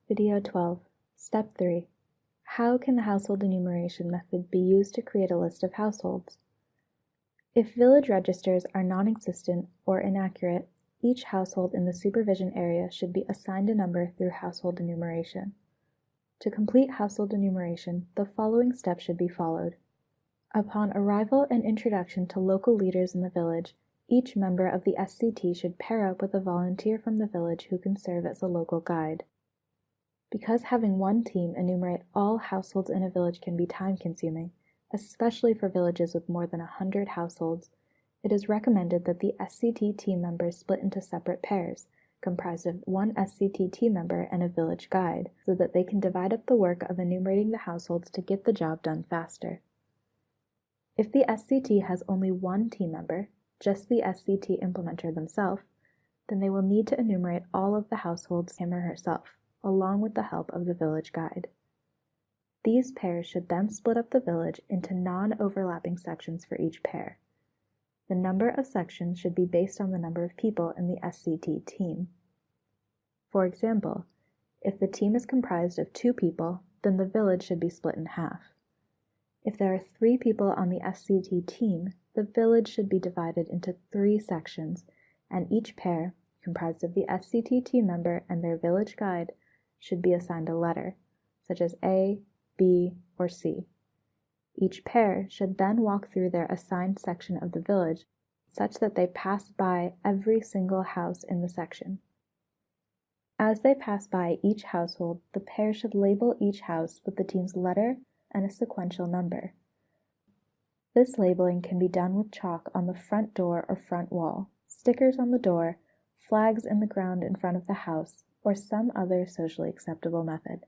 Video 12, Step 3. How can the household enumeration method be used to create a list of households? If village registers are non-existent or inaccurate, each household in the supervision area should be assigned a number through household enumeration. To complete household enumeration, the following steps should be followed. Upon arrival and introduction to local leaders in the village, each member of the SCT should pair up with a volunteer from the village who can serve as a local guide. Because having one team enumerate all households in a village can be time-consuming, especially for villages with more than 100 households, it is recommended that the SCT team members split into separate pairs, comprised of one SCT team member and a village guide, so that they can divide up the work of enumerating the households to get the job done faster. If the SCT has only one team member, just the SCT implementer themselves, then they will need to enumerate all of the households him or herself, along with the help of the village guide. These pairs should then split up the village into non-overlapping sections for each pair. The number of sections should be based on the number of people in the SCT team. For example, if the team is comprised of 2 people, then the village should be split in half. If there are 3 people on the SCT team, the village should be divided into 3 sections, and each pair, comprised of the SCT team member and their village guide, should be assigned a letter, such as A, B, or C. Each pair should then walk through their assigned section of the village such that they pass by every single house in the section. As they pass by each household, the pair should label each house with the team's letter and a sequential number. This labeling can be done with chalk on the front door or front wall, stickers on the door, flags in the ground in front of the house, or some other socially acceptable method.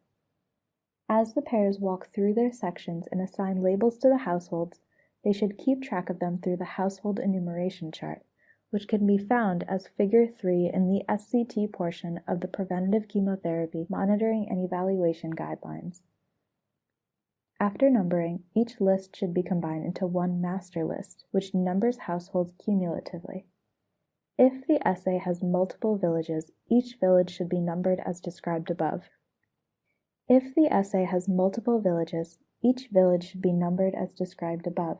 As the pairs walk through their sections and assign labels to the households, they should keep track of them through the household enumeration chart, which can be found as Figure 3 in the SCT portion of the Preventative Chemotherapy Monitoring and Evaluation Guidelines. After numbering, each list should be combined into one master list, which numbers households cumulatively. If the essay has multiple villages, each village should be numbered as described above. If the essay has multiple villages, each village should be numbered as described above,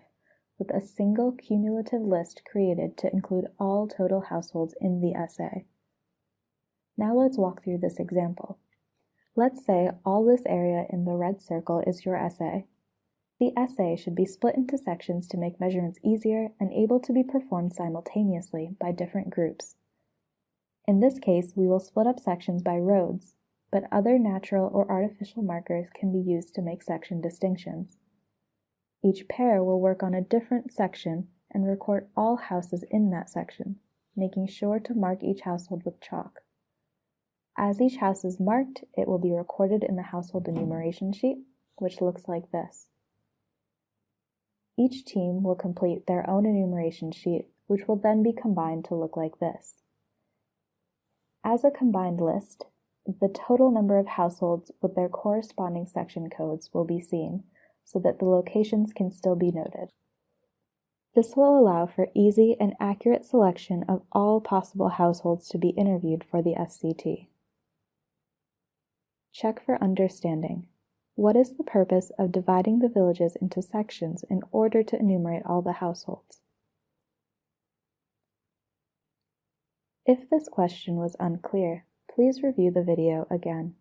with a single cumulative list created to include all total households in the essay. Now let's walk through this example. Let's say all this area in the red circle is your essay. The essay should be split into sections to make measurements easier and able to be performed simultaneously by different groups. In this case, we will split up sections by roads, but other natural or artificial markers can be used to make section distinctions. Each pair will work on a different section and record all houses in that section, making sure to mark each household with chalk. As each house is marked, it will be recorded in the household enumeration sheet, which looks like this. Each team will complete their own enumeration sheet, which will then be combined to look like this. As a combined list, the total number of households with their corresponding section codes will be seen, so that the locations can still be noted. This will allow for easy and accurate selection of all possible households to be interviewed for the SCT. Check for understanding. What is the purpose of dividing the villages into sections in order to enumerate all the households? If this question was unclear, please review the video again.